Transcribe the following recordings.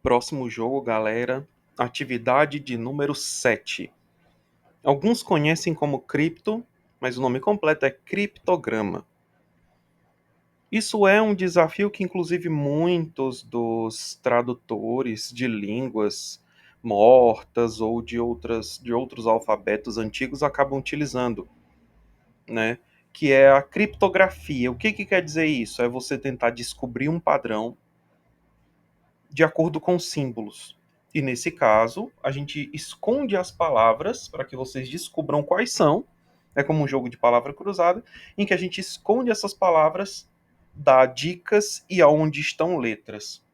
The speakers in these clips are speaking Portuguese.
Próximo jogo, galera, atividade de número 7. Alguns conhecem como cripto, mas o nome completo é criptograma. Isso é um desafio que, inclusive, muitos dos tradutores de línguas mortas ou de outros alfabetos antigos acabam utilizando, né? Que é a criptografia. O que quer dizer isso? É você tentar descobrir um padrão de acordo com símbolos. E nesse caso, a gente esconde as palavras para que vocês descubram quais são. É como um jogo de palavra cruzada, em que a gente esconde essas palavras, dá dicas e aonde estão letras.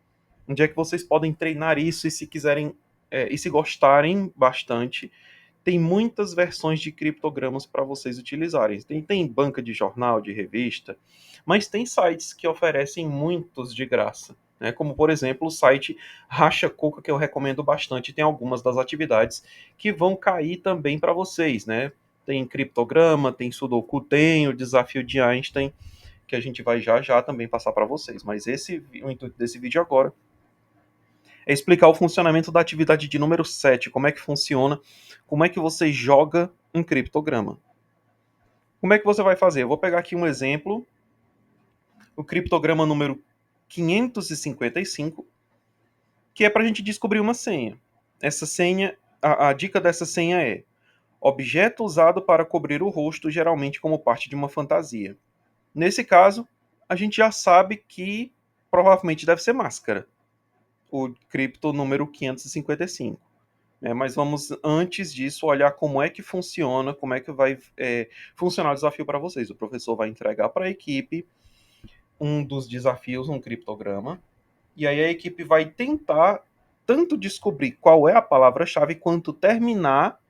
Onde é que vocês podem treinar isso e se quiserem e se gostarem bastante, tem muitas versões de criptogramas para vocês utilizarem. Tem banca de jornal, de revista, mas tem sites que oferecem muitos de graça. Né? Como, por exemplo, o site Racha Coca, que eu recomendo bastante. Tem algumas das atividades que vão cair também para vocês. Né? Tem criptograma, tem Sudoku, tem o desafio de Einstein, que a gente vai já já também passar para vocês. Mas o intuito desse vídeo agora é explicar o funcionamento da atividade de número 7, como é que funciona, como é que você joga um criptograma. Como é que você vai fazer? Eu vou pegar aqui um exemplo, o criptograma número 555, que é para a gente descobrir uma senha. Essa senha, a dica dessa senha é objeto usado para cobrir o rosto, geralmente como parte de uma fantasia. Nesse caso, a gente já sabe que provavelmente deve ser máscara, o cripto número 555. Mas vamos, antes disso, olhar como é que funciona, como é que vai funcionar o desafio para vocês. O professor vai entregar para a equipe um dos desafios, um criptograma, e aí a equipe vai tentar tanto descobrir qual é a palavra-chave, quanto terminar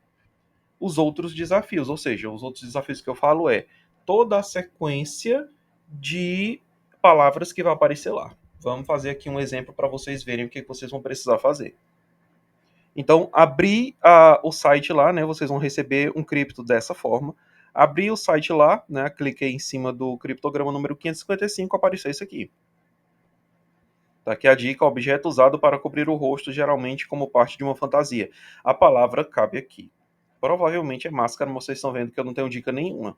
os outros desafios. Ou seja, os outros desafios que eu falo é toda a sequência de palavras que vai aparecer lá. Vamos fazer aqui um exemplo para vocês verem o que vocês vão precisar fazer. Então, abrir o site lá, né? Vocês vão receber um cripto dessa forma. Abri o site lá, né? Cliquei em cima do criptograma número 555, apareceu isso aqui. Tá aqui a dica: objeto usado para cobrir o rosto, geralmente como parte de uma fantasia. A palavra cabe aqui. Provavelmente é máscara, mas vocês estão vendo que eu não tenho dica nenhuma.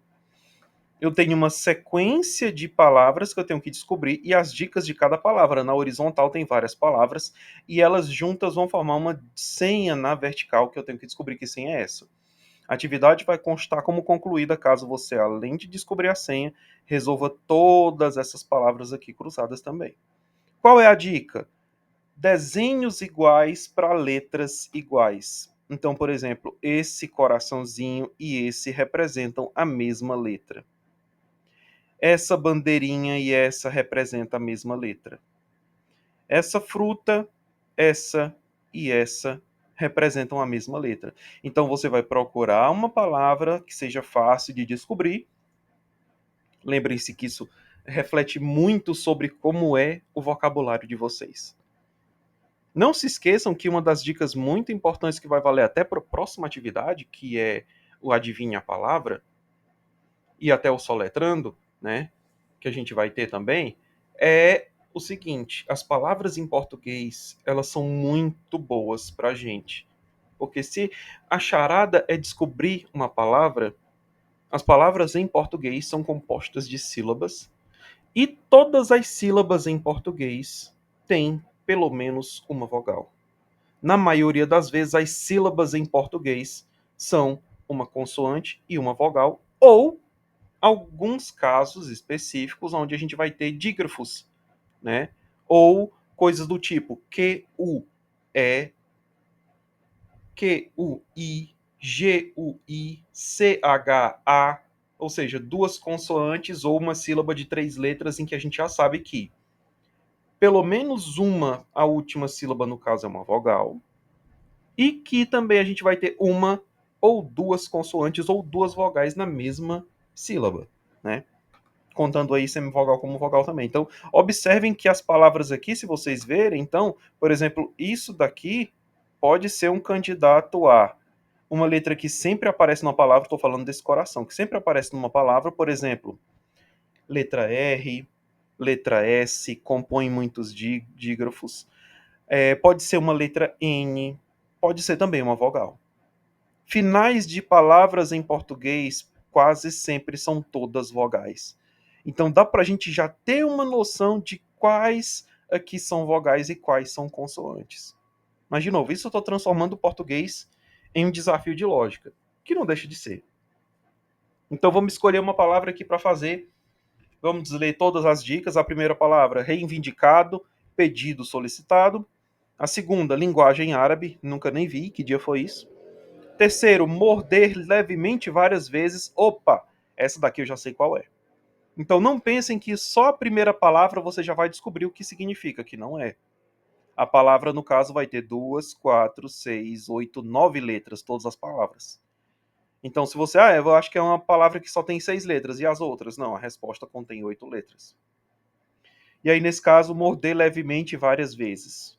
Eu tenho uma sequência de palavras que eu tenho que descobrir e as dicas de cada palavra. Na horizontal tem várias palavras e elas juntas vão formar uma senha na vertical que eu tenho que descobrir que senha é essa. A atividade vai constar como concluída caso você, além de descobrir a senha, resolva todas essas palavras aqui cruzadas também. Qual é a dica? Desenhos iguais para letras iguais. Então, por exemplo, esse coraçãozinho e esse representam a mesma letra. Essa bandeirinha e essa representa a mesma letra. Essa fruta, essa e essa representam a mesma letra. Então você vai procurar uma palavra que seja fácil de descobrir. Lembrem-se que isso reflete muito sobre como é o vocabulário de vocês. Não se esqueçam que uma das dicas muito importantes que vai valer até para a próxima atividade, que é o adivinha a palavra, e até o soletrando, né, que a gente vai ter também, é o seguinte: as palavras em português, elas são muito boas para a gente. Porque se a charada é descobrir uma palavra, as palavras em português são compostas de sílabas e todas as sílabas em português têm pelo menos uma vogal. Na maioria das vezes, as sílabas em português são uma consoante e uma vogal, ou alguns casos específicos onde a gente vai ter dígrafos, né? Ou coisas do tipo Q-U-E, Q-U-I, G-U-I, C-H-A, ou seja, duas consoantes ou uma sílaba de 3 letras em que a gente já sabe que pelo menos uma, a última sílaba no caso é uma vogal, e que também a gente vai ter uma ou duas consoantes ou duas vogais na mesma sílaba, né? Contando aí semivogal como vogal também. Então, observem que as palavras aqui, se vocês verem, então, por exemplo, isso daqui pode ser um candidato a uma letra que sempre aparece numa palavra, estou falando desse coração, que sempre aparece numa palavra, por exemplo, letra R, letra S, compõem muitos dígrafos. Pode ser uma letra N, pode ser também uma vogal. Finais de palavras em português quase sempre são todas vogais. Então dá para a gente já ter uma noção de quais aqui são vogais e quais são consoantes. Mas, de novo, isso eu estou transformando o português em um desafio de lógica, que não deixa de ser. Então vamos escolher uma palavra aqui para fazer. Vamos ler todas as dicas. A primeira palavra, reivindicado, pedido, solicitado. A segunda, linguagem árabe, nunca nem vi, que dia foi isso. Terceiro, morder levemente várias vezes. Opa, essa daqui eu já sei qual é. Então não pensem que só a primeira palavra você já vai descobrir o que significa, que não é. A palavra, no caso, vai ter 2, 4, 6, 8, 9 letras, todas as palavras. Então, se você, eu acho que é uma palavra que só tem 6 letras, e as outras? Não, a resposta contém 8 letras. E aí, nesse caso, morder levemente várias vezes.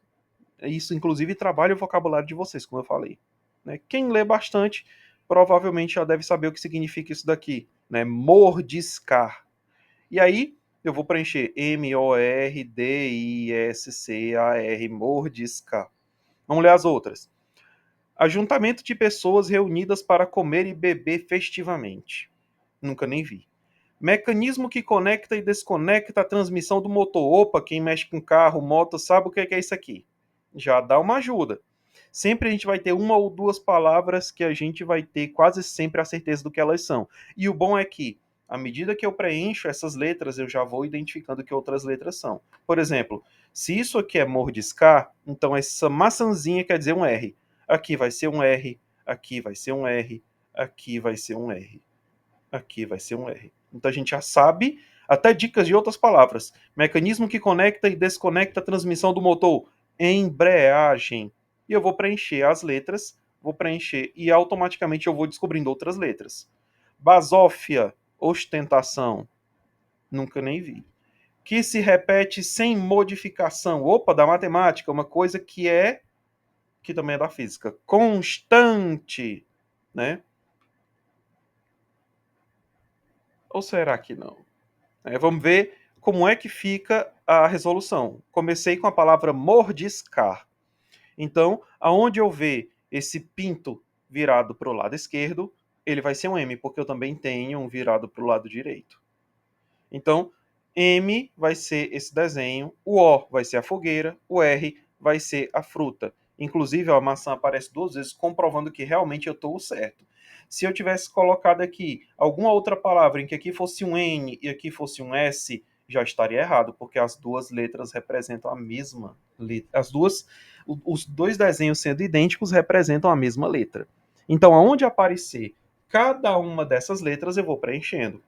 Isso, inclusive, trabalha o vocabulário de vocês, como eu falei. Né? Quem lê bastante, provavelmente já deve saber o que significa isso daqui. Né? Mordiscar. E aí, eu vou preencher Mordiscar, mordiscar. Vamos ler as outras. Ajuntamento de pessoas reunidas para comer e beber festivamente. Nunca nem vi. Mecanismo que conecta e desconecta a transmissão do motor. Opa, quem mexe com carro, moto, sabe o que é isso aqui. Já dá uma ajuda. Sempre a gente vai ter uma ou duas palavras que a gente vai ter quase sempre a certeza do que elas são. E o bom é que, à medida que eu preencho essas letras, eu já vou identificando que outras letras são. Por exemplo, se isso aqui é mordiscar, então essa maçãzinha quer dizer um R. Aqui vai ser um R, aqui vai ser um R, aqui vai ser um R, aqui vai ser um R. Então a gente já sabe até dicas de outras palavras. Mecanismo que conecta e desconecta a transmissão do motor. Embreagem. E eu vou preencher as letras, vou preencher e automaticamente eu vou descobrindo outras letras. Basófia, ostentação. Nunca nem vi. Que se repete sem modificação. Opa, da matemática, uma coisa que também é da física. Constante, né? Ou será que não? Vamos ver como é que fica a resolução. Comecei com a palavra mordiscar. Então, aonde eu ver esse pinto virado para o lado esquerdo, ele vai ser um M, porque eu também tenho um virado para o lado direito. Então, M vai ser esse desenho, o O vai ser a fogueira, o R vai ser a fruta. Inclusive, a maçã aparece 2 vezes, comprovando que realmente eu estou certo. Se eu tivesse colocado aqui alguma outra palavra em que aqui fosse um N e aqui fosse um S, já estaria errado, porque as duas letras representam a mesma letra. Os dois desenhos sendo idênticos representam a mesma letra. Então, aonde aparecer cada uma dessas letras, eu vou preenchendo.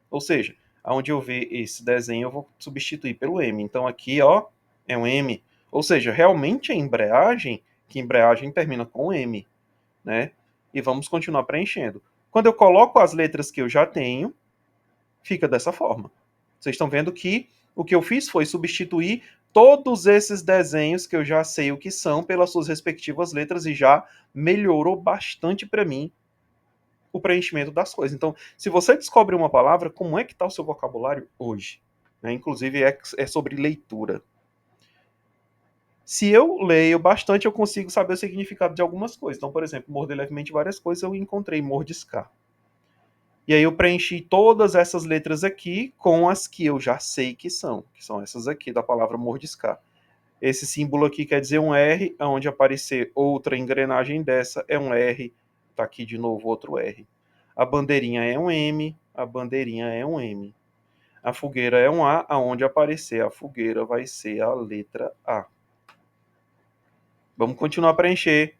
Ou seja, aonde eu ver esse desenho, eu vou substituir pelo M. Então aqui, ó, é um M. Ou seja, realmente a embreagem, que embreagem termina com M, né? E vamos continuar preenchendo. Quando eu coloco as letras que eu já tenho, fica dessa forma. Vocês estão vendo que o que eu fiz foi substituir todos esses desenhos que eu já sei o que são pelas suas respectivas letras e já melhorou bastante para mim o preenchimento das coisas. Então, se você descobre uma palavra, como é que está o seu vocabulário hoje? Né? Inclusive, é sobre leitura. Se eu leio bastante, eu consigo saber o significado de algumas coisas. Então, por exemplo, morder levemente várias coisas, eu encontrei mordiscar. E aí eu preenchi todas essas letras aqui com as que eu já sei que são essas aqui da palavra mordiscar. Esse símbolo aqui quer dizer um R, onde aparecer outra engrenagem dessa é um R, tá aqui de novo outro R. A bandeirinha é um M, a bandeirinha é um M. A fogueira é um A, aonde aparecer a fogueira vai ser a letra A. Vamos continuar a preencher.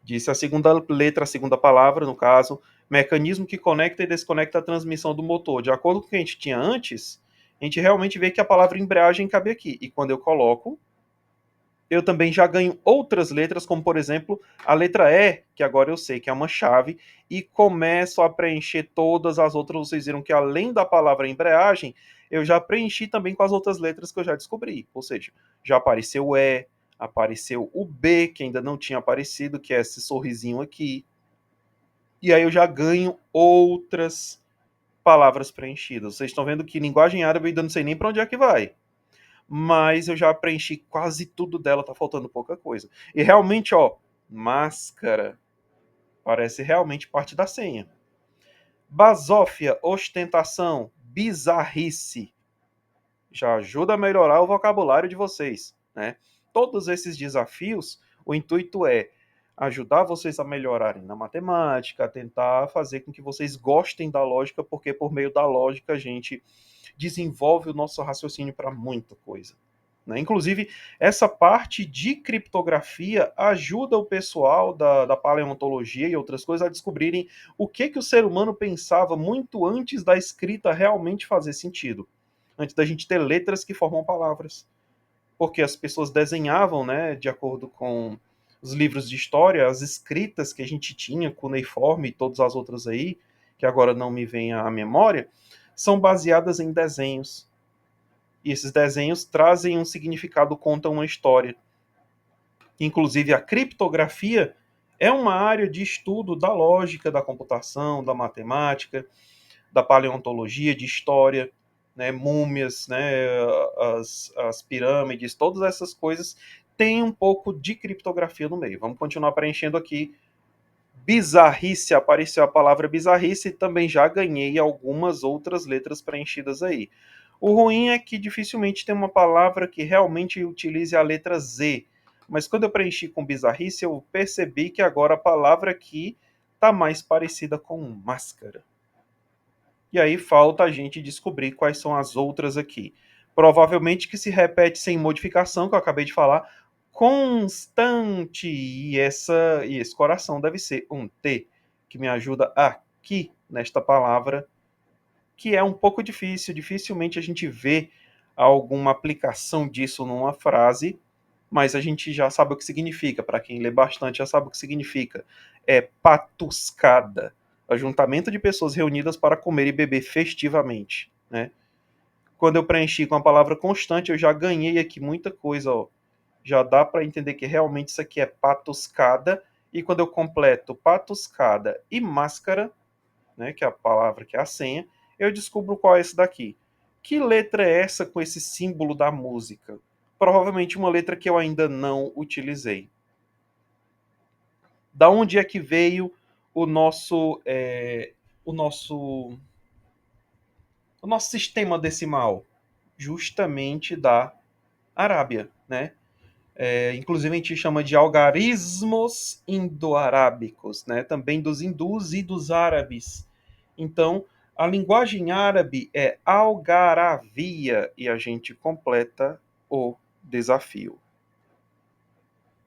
Disse a segunda letra, a segunda palavra, no caso, mecanismo que conecta e desconecta a transmissão do motor. De acordo com o que a gente tinha antes, a gente realmente vê que a palavra embreagem cabe aqui. E quando eu coloco, eu também já ganho outras letras, como por exemplo a letra E, que agora eu sei que é uma chave, e começo a preencher todas as outras. Vocês viram que além da palavra embreagem, eu já preenchi também com as outras letras que eu já descobri. Ou seja, já apareceu o E, apareceu o B, que ainda não tinha aparecido, que é esse sorrisinho aqui. E aí eu já ganho outras palavras preenchidas. Vocês estão vendo que linguagem árabe eu ainda não sei nem para onde é que vai. mas eu já preenchi quase tudo dela, tá faltando pouca coisa. E realmente, ó, máscara parece realmente parte da senha. Basófia, ostentação, bizarrice. Já ajuda a melhorar o vocabulário de vocês, né? Todos esses desafios, o intuito é ajudar vocês a melhorarem na matemática, tentar fazer com que vocês gostem da lógica, porque por meio da lógica a gente desenvolve o nosso raciocínio para muita coisa. Né? Inclusive, essa parte de criptografia ajuda o pessoal da paleontologia e outras coisas a descobrirem o que o ser humano pensava muito antes da escrita realmente fazer sentido. Antes da gente ter letras que formam palavras. Porque as pessoas desenhavam, né, de acordo com os livros de história, as escritas que a gente tinha, cuneiforme e todas as outras aí, que agora não me vem à memória, são baseadas em desenhos. E esses desenhos trazem um significado, contam uma história. Inclusive, a criptografia é uma área de estudo da lógica, da computação, da matemática, da paleontologia, de história, né, múmias, né, as pirâmides, todas essas coisas têm um pouco de criptografia no meio. Vamos continuar preenchendo aqui. Bizarrice, apareceu a palavra bizarrice, também já ganhei algumas outras letras preenchidas aí. O ruim é que dificilmente tem uma palavra que realmente utilize a letra Z. Mas quando eu preenchi com bizarrice, eu percebi que agora a palavra aqui está mais parecida com máscara. E aí falta a gente descobrir quais são as outras aqui. Provavelmente que se repete sem modificação, que eu acabei de falar, constante. E esse coração deve ser um T, que me ajuda aqui nesta palavra, que é um pouco difícil. Dificilmente a gente vê alguma aplicação disso numa frase, mas a gente já sabe o que significa. Para quem lê bastante, já sabe o que significa. É patuscada. Ajuntamento de pessoas reunidas para comer e beber festivamente, né? Quando eu preenchi com a palavra constante, eu já ganhei aqui muita coisa, ó. Já dá para entender que realmente isso aqui é patuscada. E quando eu completo patuscada e máscara, né, que é a palavra que é a senha, eu descubro qual é esse daqui. Que letra é essa com esse símbolo da música? Provavelmente uma letra que eu ainda não utilizei. Da onde é que veio o nosso o nosso o nosso sistema decimal? Justamente da Arábia, né? Inclusive a gente chama de algarismos indo-arábicos, né? Também dos hindus e dos árabes. Então, a linguagem árabe é algaravia e a gente completa o desafio.